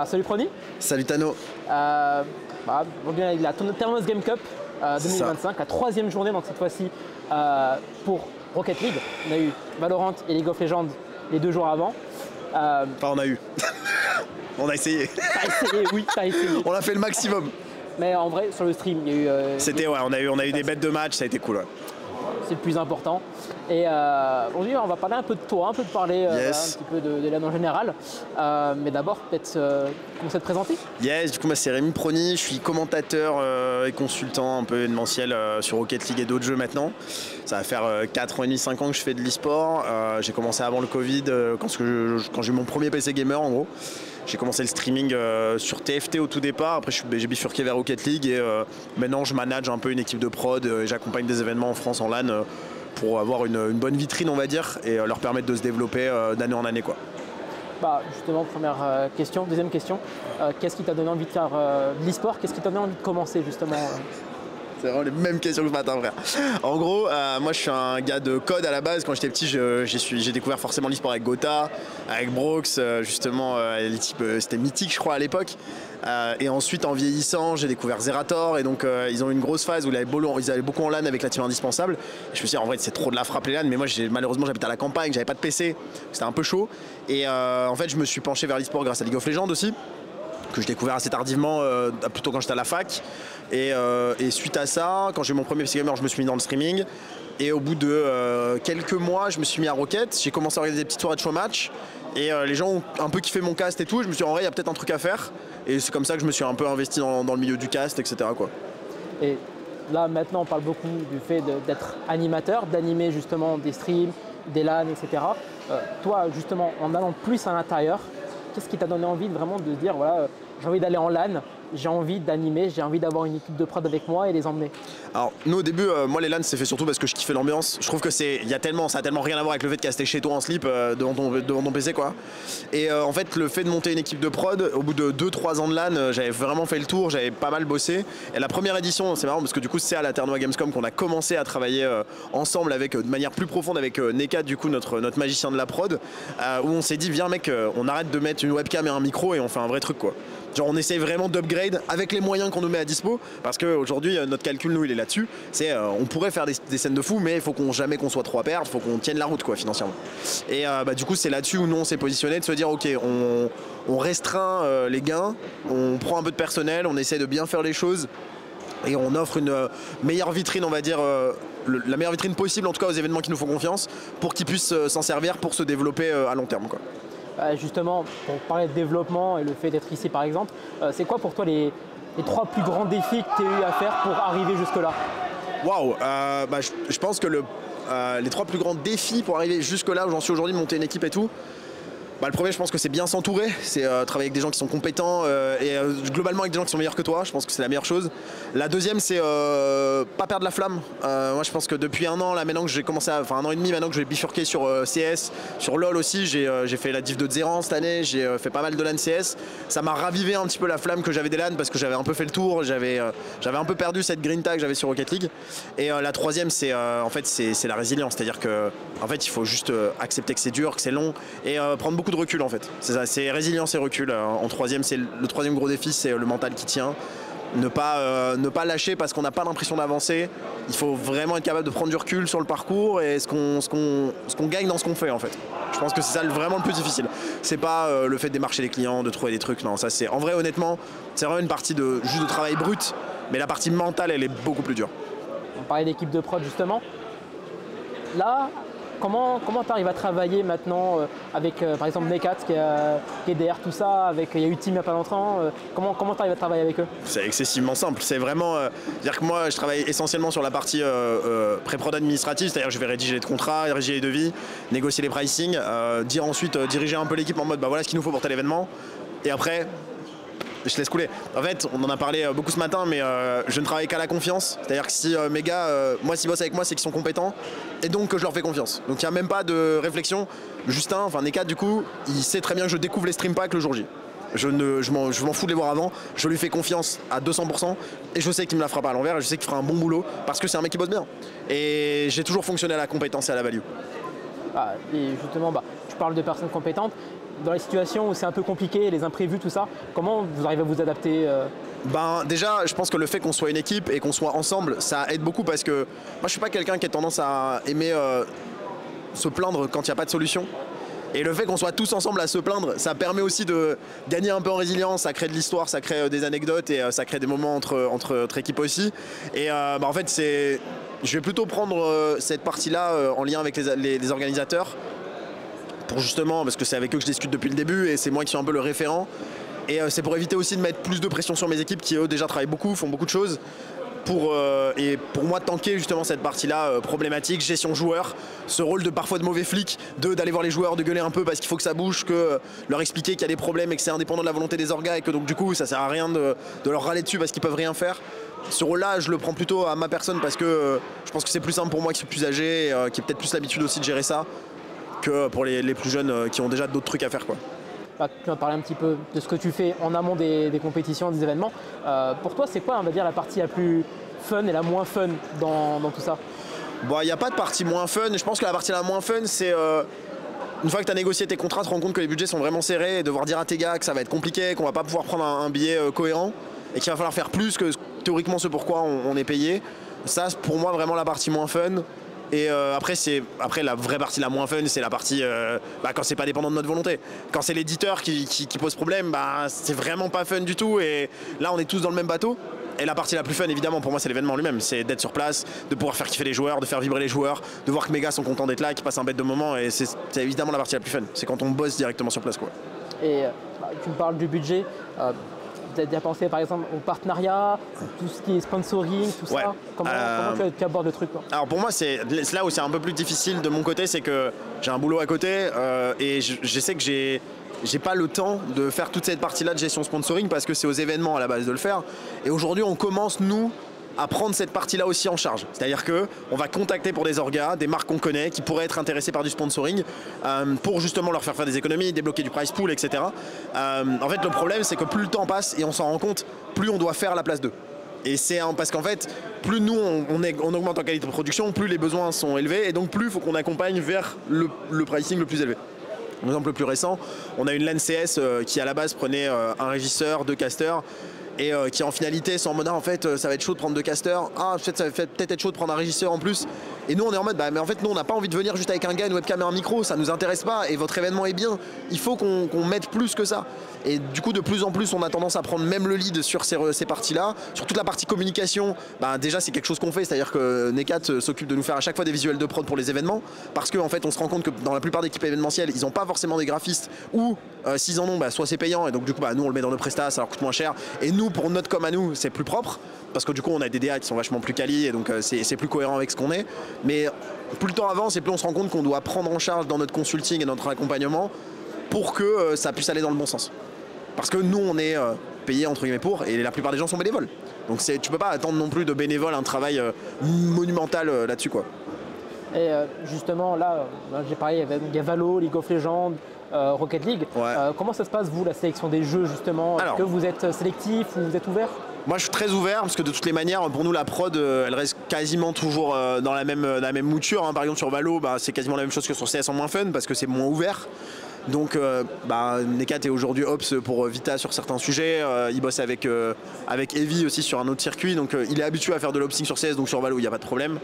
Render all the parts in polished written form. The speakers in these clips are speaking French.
Salut Prony. Salut Tano. On vient avec la Thermos Game Cup 2025, la troisième journée, donc cette fois-ci pour Rocket League. On a eu Valorant et League of Legends les 2 jours avant. Enfin, on a eu. On a essayé. T'as essayé, oui, t'as essayé. On a fait le maximum. Mais en vrai, sur le stream, il y a eu. C'était, ouais, on a eu des bêtes de match, ça a été cool. Ouais. C'est le plus important. Et aujourd'hui, on va parler un peu de toi, un peu de parler un petit peu de l'année en général. Mais d'abord, peut-être commencer à te présenter. Yes, du coup, moi c'est Rémi Prony, je suis commentateur et consultant un peu événementiel sur Rocket League et d'autres jeux maintenant. Ça va faire 4 ans et demi, 5 ans que je fais de l'e-sport. J'ai commencé avant le Covid, quand j'ai eu mon premier PC gamer en gros. J'ai commencé le streaming sur TFT au tout départ, après j'ai bifurqué vers Rocket League et maintenant je manage un peu une équipe de prod et j'accompagne des événements en France en LAN pour avoir une bonne vitrine on va dire et leur permettre de se développer d'année en année quoi. Justement, première question, deuxième question, qu'est-ce qui t'a donné envie de faire de l'e-sport? Qu'est-ce qui t'a donné envie de commencer justement C'est vraiment les mêmes questions que ce matin, frère. En gros, moi je suis un gars de code à la base. Quand j'étais petit, j'ai découvert forcément l'e-sport avec Gotha, avec Brox, justement, c'était mythique, je crois, à l'époque. Et ensuite, en vieillissant, j'ai découvert Zerator. Et donc, ils ont eu une grosse phase où ils allaient beaucoup en LAN avec la team indispensable. Et je me suis dit, en vrai, c'est trop de la frappe les LAN. Mais moi, malheureusement, j'habitais à la campagne, j'avais pas de PC. C'était un peu chaud. Et en fait, je me suis penché vers l'e-sport grâce à League of Legends aussi, que j'ai découvert assez tardivement, plutôt quand j'étais à la fac. Et suite à ça, quand j'ai eu mon premier PC gamer, je me suis mis dans le streaming. Et au bout de quelques mois, je me suis mis à Rocket. J'ai commencé à organiser des petites soirées de showmatch. Et les gens ont un peu kiffé mon cast et tout. Et je me suis dit, en vrai, il y a peut-être un truc à faire. Et c'est comme ça que je me suis un peu investi dans le milieu du cast, etc. quoi. Et là, maintenant, on parle beaucoup du fait d'être animateur, d'animer justement des streams, des LAN, etc. Toi, justement, en allant plus à l'intérieur, qu'est-ce qui t'a donné envie vraiment de se dire, voilà, j'ai envie d'aller en LAN, j'ai envie d'animer, j'ai envie d'avoir une équipe de prod avec moi et les emmener? Alors nous au début, moi les LAN c'est fait surtout parce que je kiffais l'ambiance. Je trouve que ça a tellement rien à voir avec le fait de caster chez toi en slip devant ton PC quoi. Et en fait le fait de monter une équipe de prod, au bout de 2-3 ans de LAN, j'avais vraiment fait le tour, j'avais pas mal bossé. Et la première édition, c'est marrant parce que du coup c'est à la Ternois Gamescom qu'on a commencé à travailler ensemble avec, de manière plus profonde avec Nekat, du coup notre magicien de la prod, où on s'est dit viens mec, on arrête de mettre une webcam et un micro et on fait un vrai truc quoi. Genre on essaye vraiment d'upgrade avec les moyens qu'on nous met à dispo parce qu'aujourd'hui notre calcul nous il est là-dessus, c'est on pourrait faire des scènes de fou mais il faut jamais qu'on soit trop à perdre, il faut qu'on tienne la route quoi financièrement. Et du coup c'est là-dessus où nous on s'est positionné de se dire ok on restreint les gains, on prend un peu de personnel, on essaie de bien faire les choses et on offre une meilleure vitrine on va dire, la meilleure vitrine possible en tout cas aux événements qui nous font confiance pour qu'ils puissent s'en servir pour se développer à long terme quoi. Justement, pour parler de développement et le fait d'être ici par exemple, c'est quoi pour toi les 3 plus grands défis que tu as eu à faire pour arriver jusque-là? Waouh, je pense que les 3 plus grands défis pour arriver jusque-là où j'en suis aujourd'hui, monter une équipe et tout, le premier je pense que c'est bien s'entourer, c'est travailler avec des gens qui sont compétents et globalement avec des gens qui sont meilleurs que toi, je pense que c'est la meilleure chose. La deuxième c'est pas perdre la flamme. Moi je pense que depuis un an là maintenant que j'ai commencé un an et demi maintenant que j'ai bifurqué sur CS, sur LoL aussi, j'ai fait la div de Zeran cette année, j'ai fait pas mal de LAN CS. Ça m'a ravivé un petit peu la flamme que j'avais des LAN parce que j'avais un peu fait le tour, j'avais un peu perdu cette grinta que j'avais sur Rocket League. Et la troisième c'est en fait c'est la résilience, c'est-à-dire que en fait il faut juste accepter que c'est dur, que c'est long et prendre beaucoup de recul en fait. C'est ça, c'est résilience et recul. En troisième, le troisième gros défi, c'est le mental qui tient. Ne pas lâcher parce qu'on n'a pas l'impression d'avancer. Il faut vraiment être capable de prendre du recul sur le parcours et ce qu'on gagne dans ce qu'on fait en fait. Je pense que c'est ça vraiment le plus difficile. C'est pas le fait de démarcher les clients, de trouver des trucs. Non, ça c'est en vrai honnêtement, c'est vraiment une partie juste de travail brut, mais la partie mentale elle est beaucoup plus dure. On parlait d'équipe de prod justement. Là, comment tu arrives à travailler maintenant avec par exemple Nekat qui est derrière tout ça, il y a eu Team il n'y a pas longtemps, comment tu arrives à travailler avec eux? C'est excessivement simple, c'est vraiment, dire que moi je travaille essentiellement sur la partie pré-prod administrative, c'est-à-dire que je vais rédiger les contrats, rédiger les devis, négocier les pricing, ensuite diriger un peu l'équipe en mode voilà ce qu'il nous faut pour tel événement, et après je laisse couler. En fait, on en a parlé beaucoup ce matin, mais je ne travaille qu'à la confiance. C'est-à-dire que si mes gars, moi s'ils bossent avec moi, c'est qu'ils sont compétents et donc que je leur fais confiance. Donc il n'y a même pas de réflexion. Justin, enfin Nekat du coup, il sait très bien que je découvre les stream packs le jour J. Je m'en fous de les voir avant, je lui fais confiance à 200% et je sais qu'il me la fera pas à l'envers et je sais qu'il fera un bon boulot parce que c'est un mec qui bosse bien. Et j'ai toujours fonctionné à la compétence et à la value. Et justement, tu parles de personnes compétentes. dans les situations où c'est un peu compliqué, les imprévus, tout ça, comment vous arrivez à vous adapter Ben, déjà, je pense que le fait qu'on soit une équipe et qu'on soit ensemble, ça aide beaucoup parce que moi je suis pas quelqu'un qui a tendance à aimer se plaindre quand il n'y a pas de solution. Et le fait qu'on soit tous ensemble à se plaindre, ça permet aussi de gagner un peu en résilience, ça crée de l'histoire, ça crée des anecdotes et ça crée des moments entre équipes aussi. Et en fait, je vais plutôt prendre cette partie-là en lien avec les organisateurs, pour justement, parce que c'est avec eux que je discute depuis le début et c'est moi qui suis un peu le référent. Et c'est pour éviter aussi de mettre plus de pression sur mes équipes qui eux déjà travaillent beaucoup, font beaucoup de choses. Et pour moi tanker justement cette partie-là problématique, gestion joueur, ce rôle de parfois de mauvais flic, d'aller voir les joueurs, de gueuler un peu parce qu'il faut que ça bouge, que leur expliquer qu'il y a des problèmes et que c'est indépendant de la volonté des orgas et que donc du coup ça sert à rien de leur râler dessus parce qu'ils peuvent rien faire. Ce rôle-là, je le prends plutôt à ma personne parce que je pense que c'est plus simple pour moi qui suis plus âgé, qui ai peut-être plus l'habitude aussi de gérer ça, que pour les plus jeunes qui ont déjà d'autres trucs à faire, quoi. Tu vas parler un petit peu de ce que tu fais en amont des compétitions, des événements. Pour toi, c'est quoi, on va dire, la partie la plus fun et la moins fun dans tout ça? Bon, il n'y a pas de partie moins fun. Je pense que la partie la moins fun, c'est une fois que tu as négocié tes contrats, te rendre compte que les budgets sont vraiment serrés et devoir dire à tes gars que ça va être compliqué, qu'on va pas pouvoir prendre un billet cohérent et qu'il va falloir faire plus que théoriquement ce pourquoi on est payé. Ça, c'est pour moi vraiment la partie moins fun. Et après la vraie partie la moins fun, c'est la partie quand c'est pas dépendant de notre volonté. Quand c'est l'éditeur qui pose problème, c'est vraiment pas fun du tout. Et là, on est tous dans le même bateau. Et la partie la plus fun, évidemment, pour moi, c'est l'événement lui-même. C'est d'être sur place, de pouvoir faire kiffer les joueurs, de faire vibrer les joueurs, de voir que mes gars sont contents d'être là, qu'ils passent un bête de moment. Et c'est évidemment la partie la plus fun. C'est quand on bosse directement sur place, quoi. Et tu me parles du budget. Tu as déjà pensé par exemple au partenariat, tout ce qui est sponsoring, tout Ouais. ça. Comment tu abordes le truc, quoi? Alors pour moi, c'est là où c'est un peu plus difficile de mon côté, c'est que j'ai un boulot à côté et je sais que j'ai pas le temps de faire toute cette partie-là de gestion sponsoring parce que c'est aux événements à la base de le faire. Et aujourd'hui, on commence, nous, à prendre cette partie-là aussi en charge. C'est-à-dire qu'on va contacter pour des orgas, des marques qu'on connaît, qui pourraient être intéressées par du sponsoring, pour justement leur faire des économies, débloquer du prize pool, etc. En fait, le problème, c'est que plus le temps passe, et on s'en rend compte, plus on doit faire à la place d'eux. Et c'est parce qu'en fait, plus nous, on augmente en qualité de production, plus les besoins sont élevés, et donc plus il faut qu'on accompagne vers le pricing le plus élevé. Un exemple le plus récent, on a une LAN CS qui à la base prenait un régisseur, 2 casteurs, et qui en finalité sont en mode en fait ça va être chaud de prendre 2 casteurs, ça va peut-être être chaud de prendre un régisseur en plus, et nous on est en mode mais en fait nous on n'a pas envie de venir juste avec un gars, une webcam et un micro, ça nous intéresse pas et votre événement est bien, il faut qu'on mette plus que ça. Et du coup de plus en plus on a tendance à prendre même le lead sur ces parties-là, sur toute la partie communication. Déjà c'est quelque chose qu'on fait, c'est-à-dire que Necat s'occupe de nous faire à chaque fois des visuels de prod pour les événements, parce qu'en fait on se rend compte que dans la plupart des équipes événementielles ils n'ont pas forcément des graphistes, ou s'ils en ont soit c'est payant et donc du coup nous on le met dans nos prestats, ça leur coûte moins cher, et nous pour notre com à nous c'est plus propre parce que du coup on a des DA qui sont vachement plus quali et donc c'est plus cohérent avec ce qu'on est. Mais plus le temps avance et plus on se rend compte qu'on doit prendre en charge dans notre consulting et notre accompagnement pour que ça puisse aller dans le bon sens, parce que nous on est payé entre guillemets pour, et la plupart des gens sont bénévoles, donc tu peux pas attendre non plus de bénévoles un travail monumental là-dessus, quoi. Et justement là, j'ai parlé, il y a Valo, League of Legends, Rocket League. Ouais. Comment ça se passe, vous, la sélection des jeux, justement? Est-ce que vous êtes sélectif ou vous êtes ouvert? Moi je suis très ouvert parce que de toutes les manières pour nous la prod elle reste quasiment toujours dans la même mouture, hein. Par exemple sur Valo c'est quasiment la même chose que sur CS en moins fun parce que c'est moins ouvert. Donc Necat est aujourd'hui Ops pour Vita sur certains sujets, il bosse avec Heavy aussi sur un autre circuit, donc il est habitué à faire de l'opsing sur CS, donc sur Valo il n'y a pas de problème.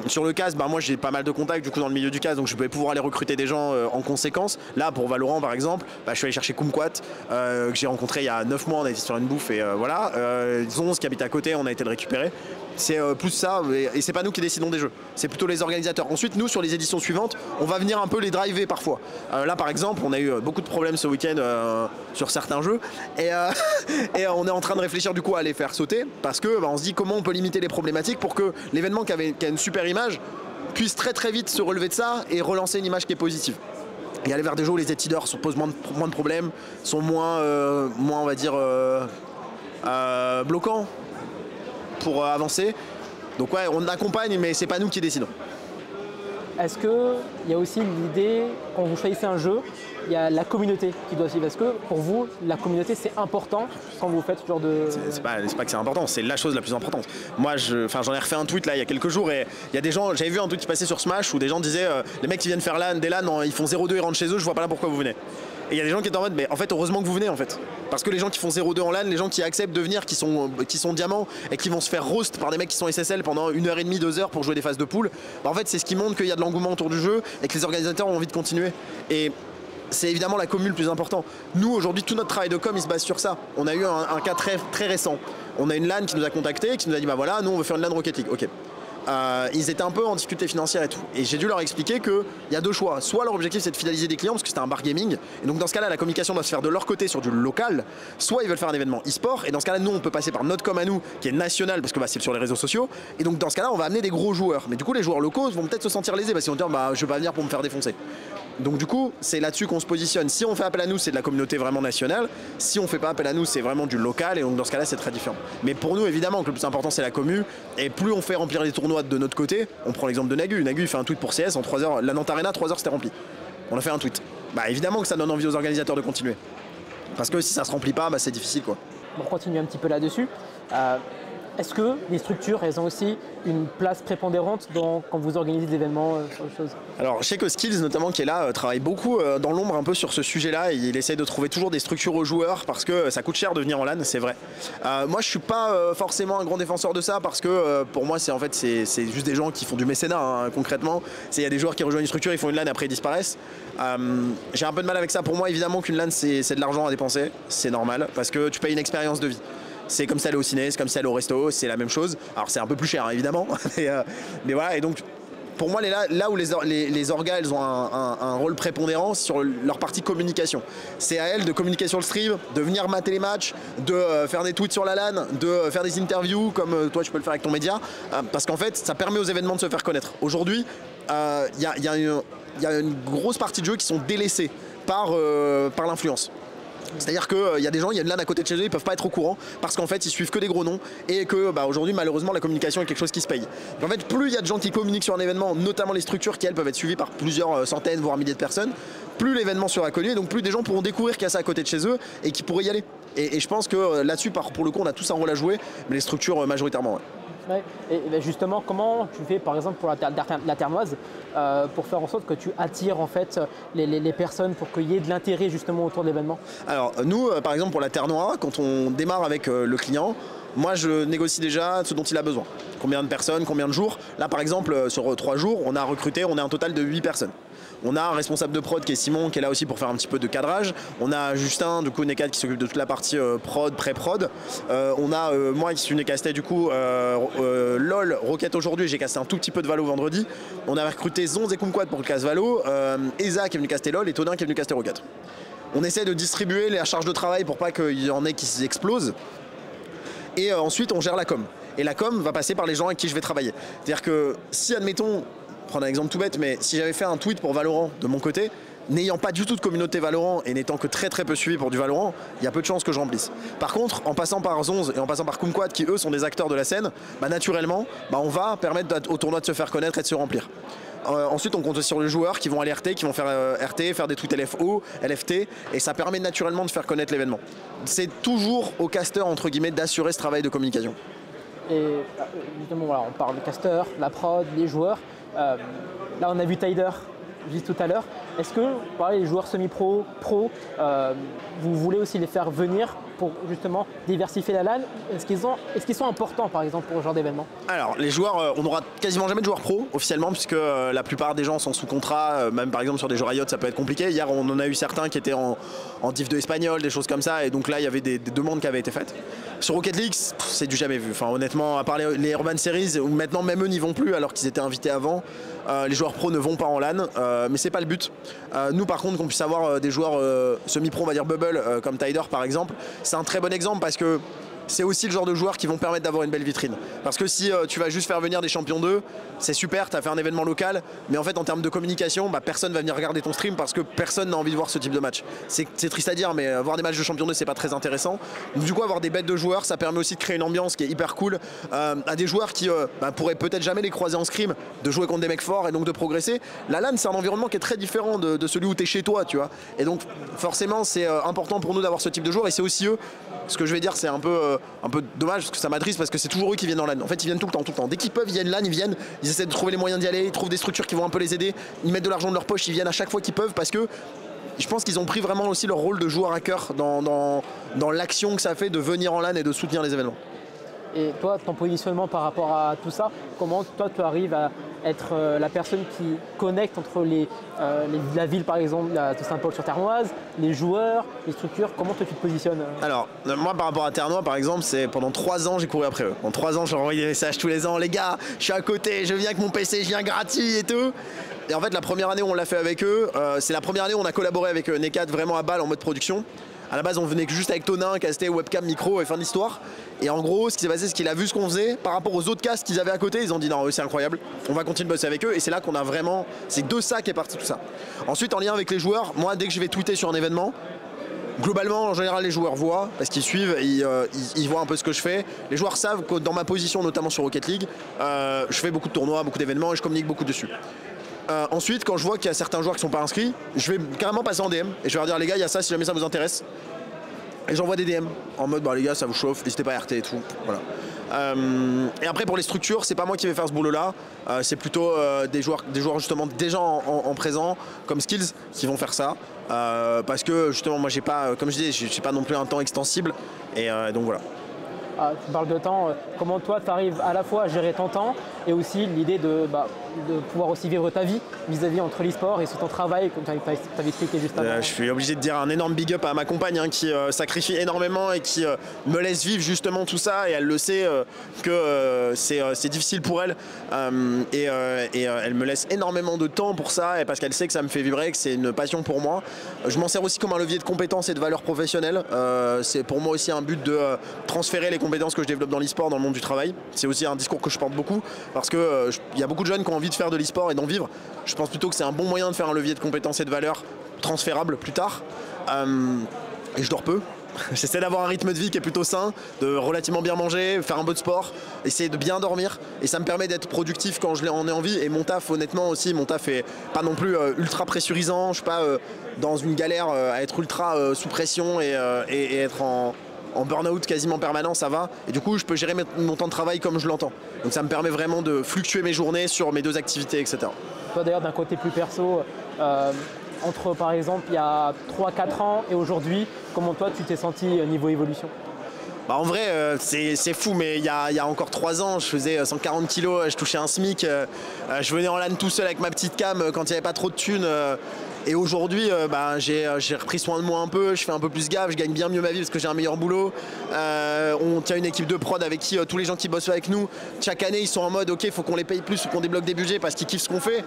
Sur le CAS, moi j'ai pas mal de contacts du coup dans le milieu du CAS, donc je vais pouvoir aller recruter des gens en conséquence. Là pour Valorant par exemple, je suis allé chercher Kumquat que j'ai rencontré il y a 9 mois, on a été sur une bouffe et voilà. Zonz qui habite à côté, on a été le récupérer. C'est plus ça, et c'est pas nous qui décidons des jeux, c'est plutôt les organisateurs. Ensuite nous sur les éditions suivantes, on va venir un peu les driver parfois. Là par exemple on a eu beaucoup de problèmes ce week-end sur certains jeux, et on est en train de réfléchir du coup à les faire sauter, parce que on se dit comment on peut limiter les problématiques pour que l'événement qui a une super image puisse très très vite se relever de ça et relancer une image qui est positive. Et aller vers des jeux où les éditeurs posent moins de problèmes, sont moins on va dire bloquants pour avancer. Donc ouais, on accompagne, mais c'est pas nous qui décidons. Est-ce qu'il y a aussi l'idée, quand vous choisissez un jeu, il y a la communauté qui doit suivre. Est-ce que pour vous, la communauté, c'est important quand vous faites ce genre de... C'est pas que c'est important, c'est la chose la plus importante. Moi, j'en ai refait un tweet là il y a quelques jours et il y a des gens, j'avais vu un tweet qui passait sur Smash où des gens disaient les mecs qui viennent faire des LAN, ils font 0-2, ils rentrent chez eux, je vois pas là pourquoi vous venez. Et il y a des gens qui étaient en mode, mais en fait, heureusement que vous venez en fait. Parce que les gens qui font 0-2 en LAN, les gens qui acceptent de venir, qui sont diamants et qui vont se faire roast par des mecs qui sont SSL pendant 1h30, 2 heures pour jouer des phases de poule, bah en fait, c'est ce qui montre qu'il y a de l'engouement autour du jeu et que les organisateurs ont envie de continuer. Et c'est évidemment la commu le plus important. Nous, aujourd'hui, tout notre travail de com, il se base sur ça. On a eu un cas très récent. On a une LAN qui nous a contacté, qui nous a dit, bah voilà, nous, on veut faire une LAN Rocket League. Ok. Ils étaient un peu en difficulté financière et tout. Et j'ai dû leur expliquer qu'il y a deux choix. Soit leur objectif c'est de fidéliser des clients parce que c'était un bar gaming. Et donc dans ce cas-là, la communication doit se faire de leur côté sur du local. Soit ils veulent faire un événement e-sport. Et dans ce cas-là, nous on peut passer par notre com à nous qui est national parce que c'est sur les réseaux sociaux. Et donc dans ce cas-là, on va amener des gros joueurs. Mais du coup, les joueurs locaux vont peut-être se sentir lésés parce qu'ils vont dire bah je vais pas venir pour me faire défoncer. Donc du coup, c'est là-dessus qu'on se positionne. Si on fait appel à nous, c'est de la communauté vraiment nationale. Si on fait pas appel à nous, c'est vraiment du local. Et donc dans ce cas-là, c'est très différent. Mais pour nous, évidemment, que le plus important, c'est la commu. Et plus on fait remplir les tournois de notre côté, on prend l'exemple de Nagu. Nagu, il fait un tweet pour CS en 3 heures. La Nantes Arena, 3 heures, c'était rempli. On a fait un tweet. Bah évidemment que ça donne envie aux organisateurs de continuer. Parce que si ça se remplit pas, bah, c'est difficile quoi. On continue un petit peu là-dessus. Est-ce que les structures, elles ont aussi une place prépondérante quand vous organisez des événements sur les choses? Alors, je sais que Skills, notamment, qui est là, travaille beaucoup dans l'ombre un peu sur ce sujet-là. Il essaye de trouver toujours des structures aux joueurs parce que ça coûte cher de venir en LAN, c'est vrai. Moi, je suis pas forcément un grand défenseur de ça parce que pour moi, c'est juste des gens qui font du mécénat, hein, concrètement. Il y a des joueurs qui rejoignent une structure, ils font une LAN, après ils disparaissent. J'ai un peu de mal avec ça. Pour moi, évidemment, qu'une LAN, c'est de l'argent à dépenser. C'est normal parce que tu payes une expérience de vie. C'est comme ça aller au ciné, c'est comme ça aller au resto, c'est la même chose. Alors c'est un peu plus cher hein, évidemment, mais voilà. Et donc pour moi là où les orgas elles ont un rôle prépondérant sur leur partie communication. C'est à elles de communiquer sur le stream, de venir mater les matchs, de faire des tweets sur la LAN, de faire des interviews comme toi tu peux le faire avec ton média, parce qu'en fait ça permet aux événements de se faire connaître. Aujourd'hui il y a une grosse partie de jeux qui sont délaissés par l'influence. C'est-à-dire qu'il y a des gens, il y a une LAN à côté de chez eux, ils peuvent pas être au courant parce qu'en fait ils suivent que des gros noms et que aujourd'hui malheureusement la communication est quelque chose qui se paye. Donc, en fait plus il y a de gens qui communiquent sur un événement, notamment les structures qui elles peuvent être suivies par plusieurs centaines voire milliers de personnes, plus l'événement sera connu et donc plus des gens pourront découvrir qu'il y a ça à côté de chez eux et qui pourraient y aller. Et je pense que là-dessus pour le coup on a tous un rôle à jouer, mais les structures majoritairement. Ouais. Ouais. Et justement, comment tu fais par exemple pour la Ternoise pour faire en sorte que tu attires en fait les personnes pour qu'il y ait de l'intérêt justement autour de l'événement? Alors nous, par exemple pour la Ternoise, quand on démarre avec le client, moi je négocie déjà ce dont il a besoin. Combien de personnes, combien de jours. Là par exemple sur 3 jours, on a un total de 8 personnes. On a un responsable de prod qui est Simon qui est là aussi pour faire un petit peu de cadrage. On a Justin du coup Nekad qui s'occupe de toute la partie prod, pré-prod. On a moi qui suis venu caster du coup LOL, Rocket aujourd'hui, j'ai casté un tout petit peu de Valo vendredi. On a recruté Zonz et Kumquat pour le casse Valo, Eza qui est venu caster LOL et Todin qui est venu caster Rocket. On essaie de distribuer la charge de travail pour pas qu'il y en ait qui s'explosent. Et ensuite on gère la com. Et la com va passer par les gens avec qui je vais travailler. C'est-à-dire que si admettons, prendre un exemple tout bête, mais si j'avais fait un tweet pour Valorant de mon côté, n'ayant pas du tout de communauté Valorant et n'étant que très peu suivi pour du Valorant, il y a peu de chances que je remplisse. Par contre, en passant par Zonz et en passant par Kumquat, qui eux sont des acteurs de la scène, naturellement, on va permettre au tournoi de se faire connaître et de se remplir. Ensuite, on compte sur les joueurs qui vont aller RT, qui vont faire RT, faire des tweets LFO, LFT, et ça permet naturellement de faire connaître l'événement. C'est toujours au caster, entre guillemets, d'assurer ce travail de communication. Et justement, voilà, on parle de caster, la prod, les joueurs. Là, on a vu Tider juste tout à l'heure. Est-ce que les joueurs semi-pro, pro, vous voulez aussi les faire venir pour justement diversifier la LAN? Est-ce qu'ils sont importants par exemple pour ce genre d'événement? Alors les joueurs, on n'aura quasiment jamais de joueurs pro officiellement puisque la plupart des gens sont sous contrat, même par exemple sur des jeux Riot ça peut être compliqué. Hier on en a eu certains qui étaient en div 2 espagnol, des choses comme ça et donc là il y avait des demandes qui avaient été faites. Sur Rocket League c'est du jamais vu, enfin honnêtement à part les Urban Series où maintenant même eux n'y vont plus alors qu'ils étaient invités avant, les joueurs pro ne vont pas en LAN, mais c'est pas le but. Nous par contre qu'on puisse avoir des joueurs semi-pro on va dire bubble comme Tider par exemple, c'est un très bon exemple parce que c'est aussi le genre de joueurs qui vont permettre d'avoir une belle vitrine. Parce que si tu vas juste faire venir des champions 2, c'est super, tu as fait un événement local, mais en fait en termes de communication, personne va venir regarder ton stream parce que personne n'a envie de voir ce type de match. C'est triste à dire, mais voir des matchs de champions 2, c'est pas très intéressant. Donc, du coup, avoir des bêtes de joueurs, ça permet aussi de créer une ambiance qui est hyper cool à des joueurs qui pourraient peut-être jamais les croiser en scrim, de jouer contre des mecs forts et donc de progresser. La LAN, c'est un environnement qui est très différent de celui où tu es chez toi, tu vois. Et donc forcément, c'est important pour nous d'avoir ce type de joueurs, et c'est aussi eux. Ce que je vais dire, c'est un peu dommage parce que ça m'attriste, parce que c'est toujours eux qui viennent en LAN. En fait, ils viennent tout le temps. Dès qu'ils peuvent, ils viennent LAN, ils viennent, ils essaient de trouver les moyens d'y aller, ils trouvent des structures qui vont un peu les aider, ils mettent de l'argent de leur poche, ils viennent à chaque fois qu'ils peuvent, parce que je pense qu'ils ont pris vraiment aussi leur rôle de joueur à cœur dans l'action que ça fait de venir en LAN et de soutenir les événements. Et toi, ton positionnement par rapport à tout ça, comment toi tu arrives à être la personne qui connecte entre la ville par exemple de Saint-Paul-sur-Ternoise, les joueurs, les structures, comment toi tu te positionnes Alors, moi par rapport à Ternois par exemple, c'est pendant 3 ans j'ai couru après eux. En 3 ans, je leur envoyais des messages tous les ans, les gars, je suis à côté, je viens avec mon PC, je viens gratis et tout. Et en fait, la première année où on l'a fait avec eux, c'est la première année où on a collaboré avec Necat vraiment à balle en mode production. À la base, on venait juste avec Tonin, casté, webcam, micro et fin de l'histoire. Et en gros, ce qui s'est passé, c'est qu'il a vu ce qu'on faisait par rapport aux autres castes qu'ils avaient à côté. Ils ont dit non, eux c'est incroyable, on va continuer de bosser avec eux. Et c'est là qu'on a vraiment, c'est de ça qu'est parti tout ça. Ensuite, en lien avec les joueurs, moi, dès que je vais tweeter sur un événement, globalement, en général, les joueurs voient, parce qu'ils suivent, ils voient un peu ce que je fais. Les joueurs savent que dans ma position, notamment sur Rocket League, je fais beaucoup de tournois, beaucoup d'événements et je communique beaucoup dessus. Ensuite, quand je vois qu'il y a certains joueurs qui ne sont pas inscrits, je vais carrément passer en DM et je vais leur dire les gars, il y a ça, si jamais ça vous intéresse. Et j'envoie des DM en mode les gars, ça vous chauffe, n'hésitez pas à RT et tout. Voilà. Et après pour les structures, c'est pas moi qui vais faire ce boulot là, c'est plutôt des joueurs justement déjà en présent comme Skills qui vont faire ça. Parce que justement moi j'ai pas, comme je dis, j'ai pas non plus un temps extensible et donc voilà. Tu parles de temps, comment toi tu arrives à la fois à gérer ton temps et aussi l'idée de pouvoir aussi vivre ta vie vis-à-vis entre l'e-sport et ton travail, comme tu avais expliqué juste avant. Je suis obligé de dire un énorme big up à ma compagne qui sacrifie énormément et qui me laisse vivre justement tout ça, et elle le sait que c'est difficile pour elle et elle me laisse énormément de temps pour ça, et parce qu'elle sait que ça me fait vibrer, que c'est une passion pour moi. Je m'en sers aussi comme un levier de compétences et de valeurs professionnelles. C'est pour moi aussi un but de transférer les compétences que je développe dans l'e-sport dans le monde du travail. C'est aussi un discours que je porte beaucoup parce que il y a beaucoup de jeunes qui ont envie de faire de l'e-sport et d'en vivre. Je pense plutôt que c'est un bon moyen de faire un levier de compétences et de valeurs transférables plus tard. Et je dors peu. J'essaie d'avoir un rythme de vie qui est plutôt sain, de relativement bien manger, faire un peu de sport, essayer de bien dormir, et ça me permet d'être productif quand en ai envie. Et mon taf, honnêtement aussi, mon taf est pas non plus ultra pressurisant. Je suis pas dans une galère à être ultra sous pression et être en burn-out quasiment permanent, ça va. Et du coup, je peux gérer mon temps de travail comme je l'entends. Donc ça me permet vraiment de fluctuer mes journées sur mes 2 activités, etc. Toi d'ailleurs, d'un côté plus perso, entre par exemple il y a 3-4 ans et aujourd'hui, comment toi tu t'es senti niveau évolution? En vrai, c'est fou, mais il y a encore 3 ans, je faisais 140 kilos, je touchais un SMIC, je venais en LAN tout seul avec ma petite cam quand il n'y avait pas trop de thunes. Et aujourd'hui, j'ai repris soin de moi un peu, je fais un peu plus gaffe, je gagne bien mieux ma vie parce que j'ai un meilleur boulot. On tient une équipe de prod avec qui tous les gens qui bossent avec nous, chaque année ils sont en mode ok, il faut qu'on les paye plus ou qu'on débloque des budgets parce qu'ils kiffent ce qu'on fait.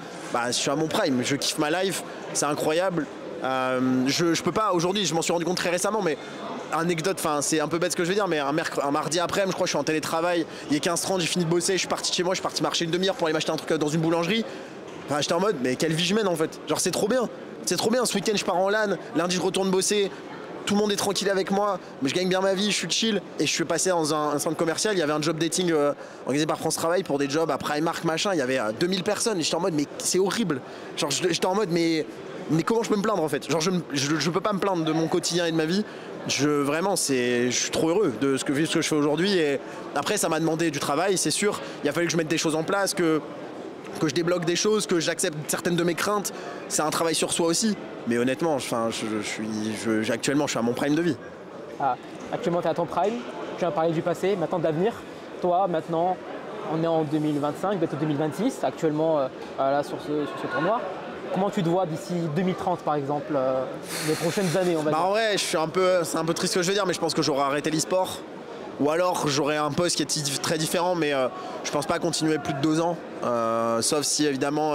Je suis à mon prime, je kiffe ma life, c'est incroyable. Je peux pas, aujourd'hui, je m'en suis rendu compte très récemment, mais anecdote, c'est un peu bête ce que je vais dire, mais un mardi après-midi, je crois que je suis en télétravail, il est 15h30, j'ai fini de bosser, je suis parti de chez moi, je suis parti marcher une demi-heure pour aller m'acheter un truc dans une boulangerie. J'étais en mode, mais quelle vie je mène en fait. Genre c'est trop bien, ce week-end je pars en LAN, lundi je retourne bosser, tout le monde est tranquille avec moi, mais je gagne bien ma vie, je suis chill, et je suis passé dans un centre commercial, il y avait un job dating organisé par France Travail pour des jobs à Primark machin, il y avait 2000 personnes, et j'étais en mode, mais c'est horrible. Genre j'étais en mode, mais comment je peux me plaindre en fait. Genre je peux pas me plaindre de mon quotidien et de ma vie. Je suis trop heureux de ce que je fais aujourd'hui, et après ça m'a demandé du travail, c'est sûr. Il a fallu que je mette des choses en place, que je débloque des choses, que j'accepte certaines de mes craintes. C'est un travail sur soi aussi. Mais honnêtement, actuellement, je suis à mon prime de vie. Actuellement, tu es à ton prime. Tu as parlé du passé, maintenant de l'avenir. Toi, maintenant, on est en 2025, bientôt 2026, actuellement là, sur ce tournoi. Comment tu te vois d'ici 2030 par exemple, les prochaines années on va dire? En vrai, c'est un peu triste ce que je veux dire, mais je pense que j'aurai arrêté l'e-sport. Ou alors j'aurai un poste qui est très différent, mais je pense pas continuer plus de 2 ans. sauf si évidemment,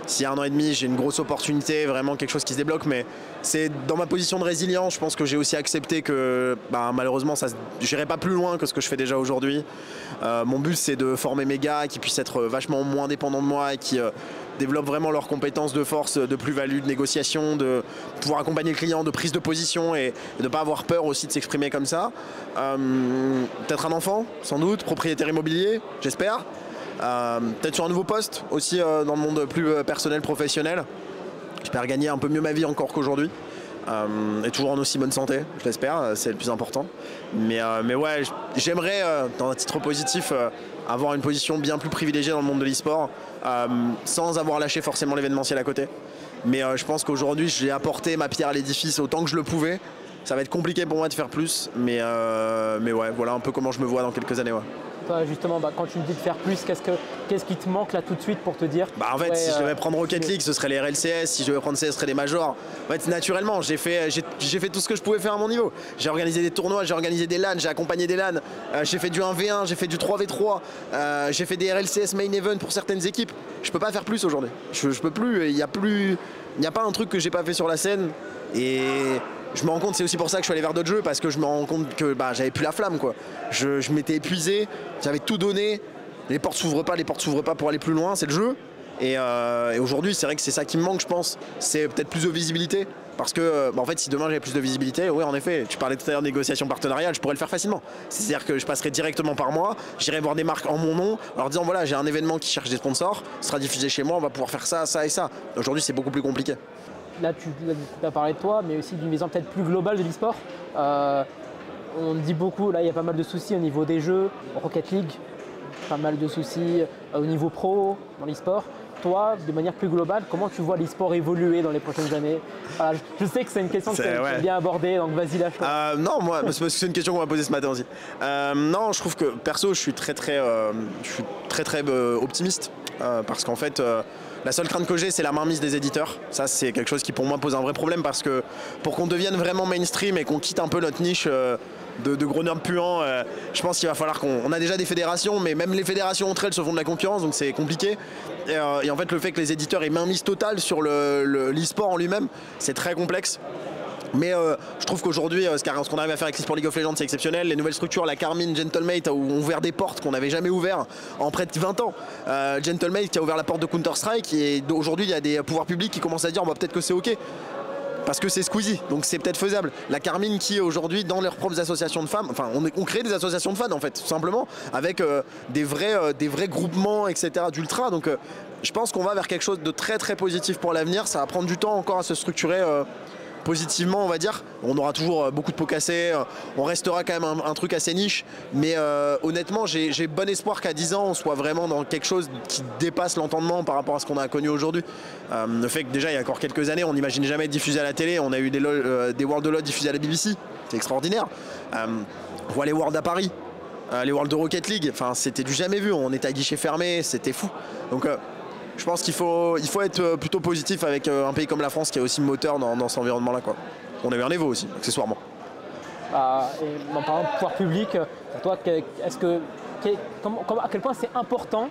s'il y a 1 an et demi, j'ai une grosse opportunité, vraiment quelque chose qui se débloque. Mais c'est dans ma position de résilience, je pense que j'ai aussi accepté que malheureusement, j'irai pas plus loin que ce que je fais déjà aujourd'hui. Mon but, c'est de former mes gars qui puissent être vachement moins dépendants de moi et qui développent vraiment leurs compétences de force, de plus-value, de négociation, de pouvoir accompagner le client, de prise de position et de ne pas avoir peur aussi de s'exprimer comme ça. Peut-être un enfant, sans doute, propriétaire immobilier, j'espère. Peut-être sur un nouveau poste aussi dans le monde plus personnel, professionnel. J'espère gagner un peu mieux ma vie encore qu'aujourd'hui. Et toujours en aussi bonne santé, je l'espère, c'est le plus important. Mais ouais, j'aimerais, dans un titre positif, avoir une position bien plus privilégiée dans le monde de l'e-sport, sans avoir lâché forcément l'événementiel à côté. Mais je pense qu'aujourd'hui, j'ai apporté ma pierre à l'édifice autant que je le pouvais. Ça va être compliqué pour moi de faire plus, mais ouais, voilà un peu comment je me vois dans quelques années. Ouais. Toi, justement, quand tu me dis de faire plus, qu'est-ce qui te manque là tout de suite pour te dire en fait, si je devais prendre Rocket League, ce serait les RLCS. Si je devais prendre CS, ce serait les majors. En fait, naturellement, j'ai fait tout ce que je pouvais faire à mon niveau. J'ai organisé des tournois, j'ai organisé des LAN, j'ai accompagné des LAN. J'ai fait du 1v1, j'ai fait du 3v3. J'ai fait des RLCS main event pour certaines équipes. Je peux pas faire plus aujourd'hui. Je peux plus. Il n'y a pas un truc que j'ai pas fait sur la scène. Et je me rends compte, c'est aussi pour ça que je suis allé vers d'autres jeux, parce que je me rends compte que j'avais plus la flamme, quoi. Je m'étais épuisé, j'avais tout donné, les portes s'ouvrent pas pour aller plus loin, c'est le jeu. Et aujourd'hui, c'est vrai que c'est ça qui me manque, je pense. C'est peut-être plus de visibilité. Parce que, en fait, si demain j'avais plus de visibilité, oui, en effet, tu parlais tout à l'heure de négociation partenariale, je pourrais le faire facilement. C'est-à-dire que je passerai directement par moi, j'irai voir des marques en mon nom, en leur disant voilà, j'ai un événement qui cherche des sponsors, ce sera diffusé chez moi, on va pouvoir faire ça, ça et ça. Aujourd'hui, c'est beaucoup plus compliqué. Là, tu as parlé de toi, mais aussi d'une vision peut-être plus globale de l'e-sport. On dit beaucoup, là, il y a pas mal de soucis au niveau des jeux, Rocket League, pas mal de soucis au niveau pro, dans l'e-sport. Toi, de manière plus globale, comment tu vois l'e-sport évoluer dans les prochaines années? Voilà, je sais que c'est une question que tu as bien abordée, donc vas-y, lâche-toi. Non, moi, c'est une question qu'on m'a posée ce matin aussi. Non, je trouve que, perso, je suis très optimiste, parce qu'en fait, la seule crainte que j'ai, c'est la mainmise des éditeurs. Ça, c'est quelque chose qui, pour moi, pose un vrai problème, parce que pour qu'on devienne vraiment mainstream et qu'on quitte un peu notre niche de gros nerds puants, je pense qu'il va falloir on a déjà des fédérations, mais même les fédérations entre elles se font de la concurrence, donc c'est compliqué. Et en fait, le fait que les éditeurs aient mainmise totale sur l'e-sport en lui-même, c'est très complexe. Mais je trouve qu'aujourd'hui, ce qu'on arrive à faire avec l'e-sport League of Legends, c'est exceptionnel. Les nouvelles structures, la Carmine, Gentlemate, ont ouvert des portes qu'on n'avait jamais ouvertes en près de 20 ans. Gentlemate qui a ouvert la porte de Counter-Strike, et aujourd'hui, il y a des pouvoirs publics qui commencent à dire peut-être que c'est OK. Parce que c'est Squeezie, donc c'est peut-être faisable. La Carmine qui aujourd'hui, dans leurs propres associations de femmes, enfin on crée des associations de fans en fait, tout simplement, avec des vrais groupements, etc. d'ultra. Donc je pense qu'on va vers quelque chose de très très positif pour l'avenir. Ça va prendre du temps encore à se structurer positivement, on va dire. On aura toujours beaucoup de pots cassés, on restera quand même un truc assez niche, mais honnêtement, j'ai bon espoir qu'à 10 ans, on soit vraiment dans quelque chose qui dépasse l'entendement par rapport à ce qu'on a connu aujourd'hui. Le fait que déjà, il y a encore quelques années, on n'imaginait jamais être diffusé à la télé, on a eu des Worlds of LoL diffusés à la BBC, c'est extraordinaire. On voit les Worlds à Paris, les Worlds de Rocket League, enfin, c'était du jamais vu, on était à guichet fermé, c'était fou. Donc je pense qu'il faut être plutôt positif avec un pays comme la France qui est aussi moteur dans cet environnement-là, quoi. On a eu un Evo aussi, accessoirement. Et en parlant de pouvoir public, pour toi, à quel point c'est important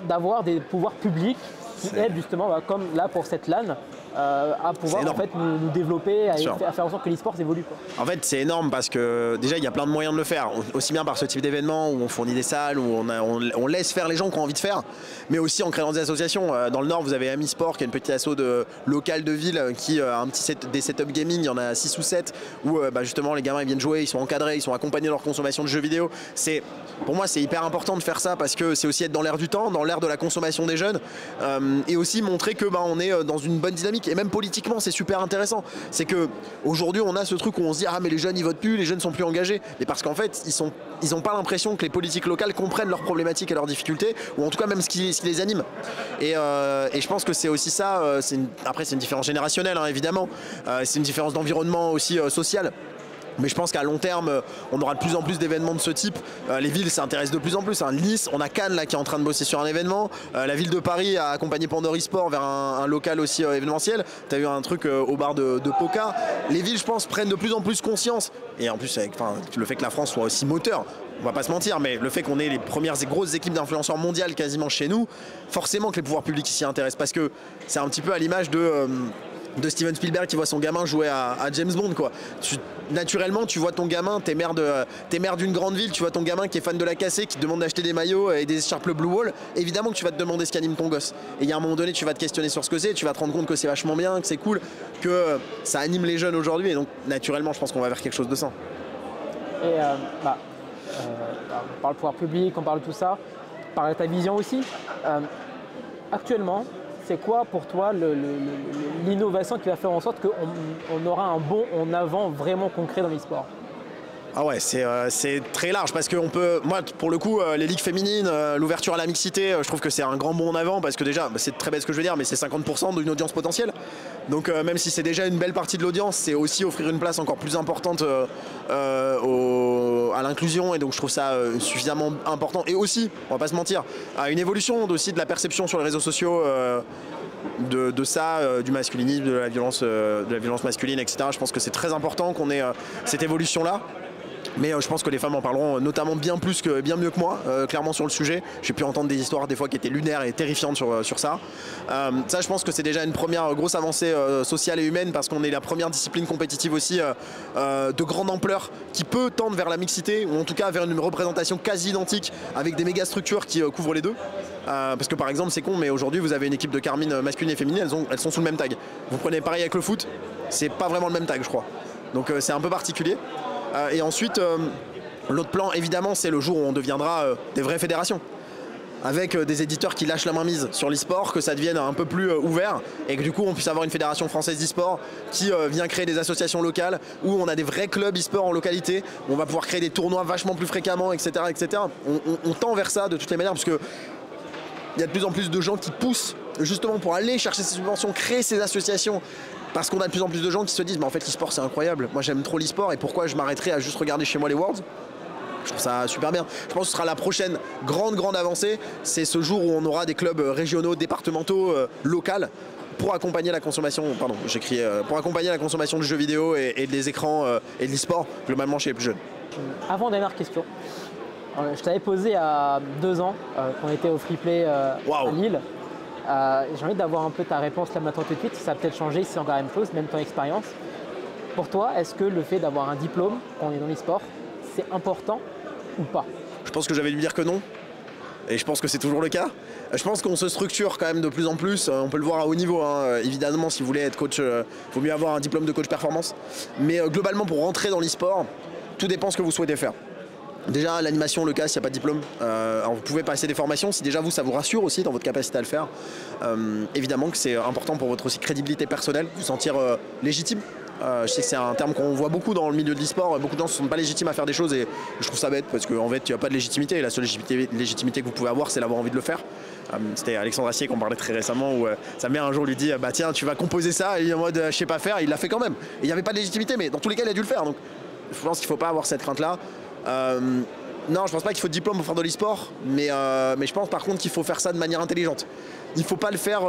d'avoir des pouvoirs publics qui aident justement, comme là pour cette LAN, à pouvoir en fait, nous développer, à faire en sorte que l'e-sport évolue, quoi. En fait, c'est énorme parce que déjà, il y a plein de moyens de le faire. Aussi bien par ce type d'événement où on fournit des salles, où on laisse faire les gens qui ont envie de faire, mais aussi en créant des associations. Dans le Nord, vous avez Amisport, qui est une petite asso locale de ville, qui a des setup gaming, il y en a 6 ou 7, où justement les gamins ils viennent jouer, ils sont encadrés, ils sont accompagnés dans leur consommation de jeux vidéo. Pour moi, c'est hyper important de faire ça parce que c'est aussi être dans l'air du temps, dans l'air de la consommation des jeunes, et aussi montrer que on est dans une bonne dynamique. Et même politiquement, c'est super intéressant. C'est que aujourd'hui, on a ce truc où on se dit mais les jeunes ils votent plus, les jeunes sont plus engagés. Mais parce qu'en fait, ils ont pas l'impression que les politiques locales comprennent leurs problématiques et leurs difficultés, ou en tout cas même ce qui les anime. Et je pense que c'est aussi ça. Après, c'est une différence générationnelle, hein, évidemment. C'est une différence d'environnement aussi social. Mais je pense qu'à long terme, on aura de plus en plus d'événements de ce type. Les villes s'intéressent de plus en plus. Nice, on a Cannes là, qui est en train de bosser sur un événement. La ville de Paris a accompagné Pandore eSport vers un local aussi événementiel. Tu as eu un truc au bar de Poca. Les villes, je pense, prennent de plus en plus conscience. Et en plus, avec le fait que la France soit aussi moteur, on va pas se mentir, mais le fait qu'on ait les premières grosses équipes d'influenceurs mondiales quasiment chez nous, forcément que les pouvoirs publics s'y intéressent, parce que c'est un petit peu à l'image de Steven Spielberg qui voit son gamin jouer à James Bond, quoi. Naturellement, tu vois ton gamin, t'es maire d'une grande ville, tu vois ton gamin qui est fan de la cassée, qui te demande d'acheter des maillots et des écharpes Blue Wall, évidemment que tu vas te demander ce qu'anime ton gosse. Et il y a un moment donné, tu vas te questionner sur ce que c'est, tu vas te rendre compte que c'est vachement bien, que c'est cool, que ça anime les jeunes aujourd'hui, et donc naturellement, je pense qu'on va vers quelque chose de sain. Et on parle pouvoir public, on parle de tout ça, on parle de ta vision aussi. Actuellement, c'est quoi pour toi l'innovation qui va faire en sorte qu'on aura un bond en avant vraiment concret dans l'e-sport? Ah ouais, c'est très large parce que moi pour le coup, les ligues féminines, l'ouverture à la mixité, je trouve que c'est un grand bond en avant parce que déjà, c'est très bête ce que je veux dire, mais c'est 50% d'une audience potentielle. Donc même si c'est déjà une belle partie de l'audience, c'est aussi offrir une place encore plus importante à l'inclusion, et donc je trouve ça suffisamment important. Et aussi, on va pas se mentir, à une évolution aussi de la perception sur les réseaux sociaux de ça, du masculinisme, de la violence masculine, etc. Je pense que c'est très important qu'on ait cette évolution-là. Mais je pense que les femmes en parleront notamment bien mieux que moi, clairement sur le sujet. J'ai pu entendre des histoires des fois qui étaient lunaires et terrifiantes sur ça. Ça, je pense que c'est déjà une première grosse avancée sociale et humaine, parce qu'on est la première discipline compétitive aussi de grande ampleur qui peut tendre vers la mixité, ou en tout cas vers une représentation quasi identique avec des méga structures qui couvrent les deux. Parce que par exemple, c'est con, mais aujourd'hui vous avez une équipe de Carmine masculine et féminine, elles sont sous le même tag. Vous prenez pareil avec le foot, c'est pas vraiment le même tag, je crois. Donc c'est un peu particulier. Et ensuite, l'autre plan, évidemment, c'est le jour où on deviendra des vraies fédérations, avec des éditeurs qui lâchent la main mise sur l'e-sport, que ça devienne un peu plus ouvert, et que du coup on puisse avoir une fédération française d'e-sport qui vient créer des associations locales, où on a des vrais clubs e-sport en localité, où on va pouvoir créer des tournois vachement plus fréquemment, etc. etc. On tend vers ça de toutes les manières, parce que il y a de plus en plus de gens qui poussent justement pour aller chercher ces subventions, créer ces associations. Parce qu'on a de plus en plus de gens qui se disent mais en fait l'e-sport c'est incroyable, moi j'aime trop l'e-sport, et pourquoi je m'arrêterais à juste regarder chez moi les Worlds? Je trouve ça super bien. Je pense que ce sera la prochaine grande avancée, c'est ce jour où on aura des clubs régionaux, départementaux, locaux, pour accompagner la consommation, pour accompagner la consommation du jeu vidéo et des écrans et de l'e-sport globalement chez les plus jeunes. Avant-dernière question. Je t'avais posé il y a 2 ans, quand on était au Free Play à Lille. J'ai envie d'avoir un peu ta réponse là maintenant tout de suite, si ça a peut-être changé, si c'est encore la même chose, même ton expérience. Pour toi, est-ce que le fait d'avoir un diplôme quand on est dans l'e-sport, c'est important ou pas? Je pense que j'avais dû dire que non, et je pense que c'est toujours le cas. Je pense qu'on se structure quand même de plus en plus, on peut le voir à haut niveau, hein. Évidemment si vous voulez être coach, il vaut mieux avoir un diplôme de coach performance. Mais globalement pour rentrer dans l'e-sport, tout dépend ce que vous souhaitez faire. Déjà l'animation, le CAS, il n'y a pas de diplôme. Alors vous pouvez passer des formations si déjà ça vous rassure aussi dans votre capacité à le faire. Évidemment que c'est important pour votre aussi crédibilité personnelle, vous sentir légitime. Je sais que c'est un terme qu'on voit beaucoup dans le milieu de l'e-sport, beaucoup de gens ne sont pas légitimes à faire des choses, et je trouve ça bête parce qu'en fait il n'y a pas de légitimité, et la seule légitimité que vous pouvez avoir c'est d'avoir envie de le faire. C'était Alexandre Assier qu'on parlait très récemment, où sa mère un jour lui dit bah tiens tu vas composer ça, et il est en mode je sais pas faire, et il l'a fait quand même. Et il n'y avait pas de légitimité, mais dans tous les cas il a dû le faire, donc je pense qu'il ne faut pas avoir cette crainte là. Non, je pense pas qu'il faut de diplôme pour faire de l'e-sport, mais je pense par contre qu'il faut faire ça de manière intelligente. Il faut pas le faire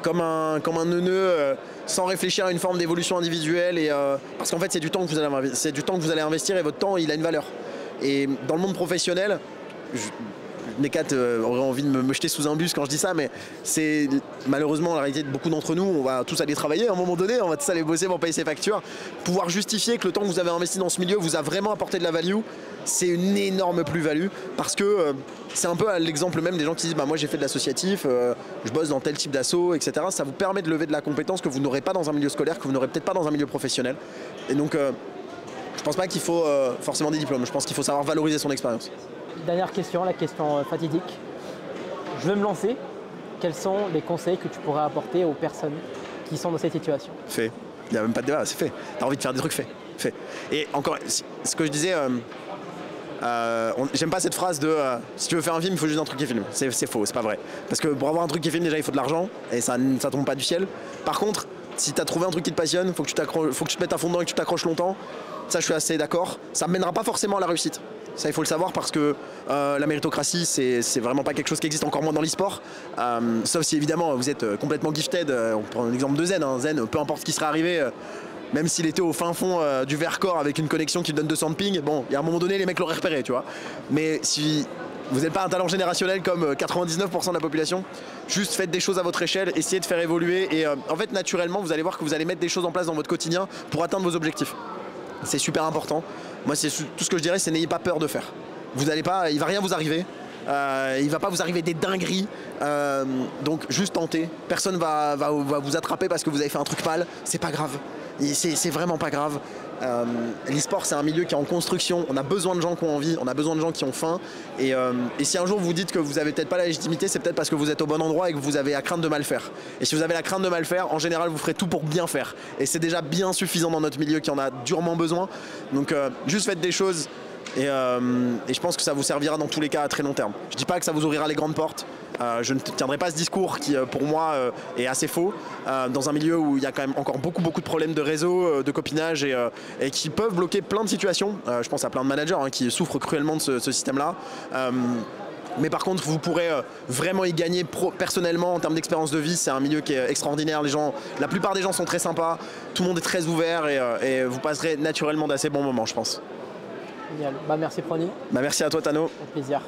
comme un neuneu, sans réfléchir à une forme d'évolution individuelle, parce qu'en fait c'est du temps que vous allez investir, et votre temps il a une valeur. Et dans le monde professionnel, Nekat aurait envie de me jeter sous un bus quand je dis ça, mais c'est malheureusement la réalité de beaucoup d'entre nous. On va tous aller travailler à un moment donné, on va tous aller bosser pour payer ses factures. Pouvoir justifier que le temps que vous avez investi dans ce milieu vous a vraiment apporté de la value, c'est une énorme plus-value, parce que c'est un peu l'exemple même des gens qui disent bah moi j'ai fait de l'associatif, je bosse dans tel type d'asso, etc. Ça vous permet de lever de la compétence que vous n'aurez pas dans un milieu scolaire, que vous n'aurez peut-être pas dans un milieu professionnel. Et donc je pense pas qu'il faut forcément des diplômes, je pense qu'il faut savoir valoriser son expérience. Dernière question, la question fatidique. Je veux me lancer. Quels sont les conseils que tu pourrais apporter aux personnes qui sont dans cette situation? Fait. Il n'y a même pas de débat, c'est fait. T'as envie de faire des trucs, fait. Et encore, ce que je disais, j'aime pas cette phrase de si tu veux faire un film, il faut juste un truc qui filme. C'est faux, c'est pas vrai. Parce que pour avoir un truc qui filme, déjà il faut de l'argent, et ça tombe pas du ciel. Par contre, si tu as trouvé un truc qui te passionne, faut que tu te mettes à fond dedans et que tu t'accroches longtemps. Ça, je suis assez d'accord. Ça ne mènera pas forcément à la réussite. Ça, il faut le savoir, parce que la méritocratie, c'est vraiment pas quelque chose qui existe, encore moins dans l'e-sport. Sauf si évidemment vous êtes complètement gifted. On prend l'exemple de Zen. Zen, peu importe ce qui serait arrivé, Même s'il était au fin fond du Vercors avec une connexion qui donne 200 de ping, bon, il y a un moment donné, les mecs l'auraient repéré, tu vois. Mais si vous n'êtes pas un talent générationnel comme 99% de la population, juste faites des choses à votre échelle, essayez de faire évoluer. Et en fait, naturellement, vous allez voir que vous allez mettre des choses en place dans votre quotidien pour atteindre vos objectifs. C'est super important. Moi, c'est tout ce que je dirais, c'est n'ayez pas peur de faire. Vous n'allez pas, il va rien vous arriver. Il va pas vous arriver des dingueries, donc juste tentez. Personne va vous attraper parce que vous avez fait un truc mal. C'est pas grave. C'est vraiment pas grave. L'e-sport, c'est un milieu qui est en construction. On a besoin de gens qui ont envie, on a besoin de gens qui ont faim. Et si un jour vous dites que vous avez peut-être pas la légitimité, c'est peut-être parce que vous êtes au bon endroit et que vous avez la crainte de mal faire. Et si vous avez la crainte de mal faire, en général, vous ferez tout pour bien faire. Et c'est déjà bien suffisant dans notre milieu qui en a durement besoin. Donc juste faites des choses. Et je pense que ça vous servira dans tous les cas à très long terme. Je ne dis pas que ça vous ouvrira les grandes portes. Je ne tiendrai pas ce discours qui, pour moi, est assez faux. Dans un milieu où il y a quand même encore beaucoup de problèmes de réseau, de copinage et qui peuvent bloquer plein de situations. Je pense à plein de managers qui souffrent cruellement de ce système-là. Mais par contre, vous pourrez vraiment y gagner personnellement en termes d'expérience de vie. C'est un milieu qui est extraordinaire. La plupart des gens sont très sympas. Tout le monde est très ouvert et vous passerez naturellement d'assez bons moments, je pense. Génial. Bah, merci Prony. Bah, merci à toi Tano. Avec plaisir.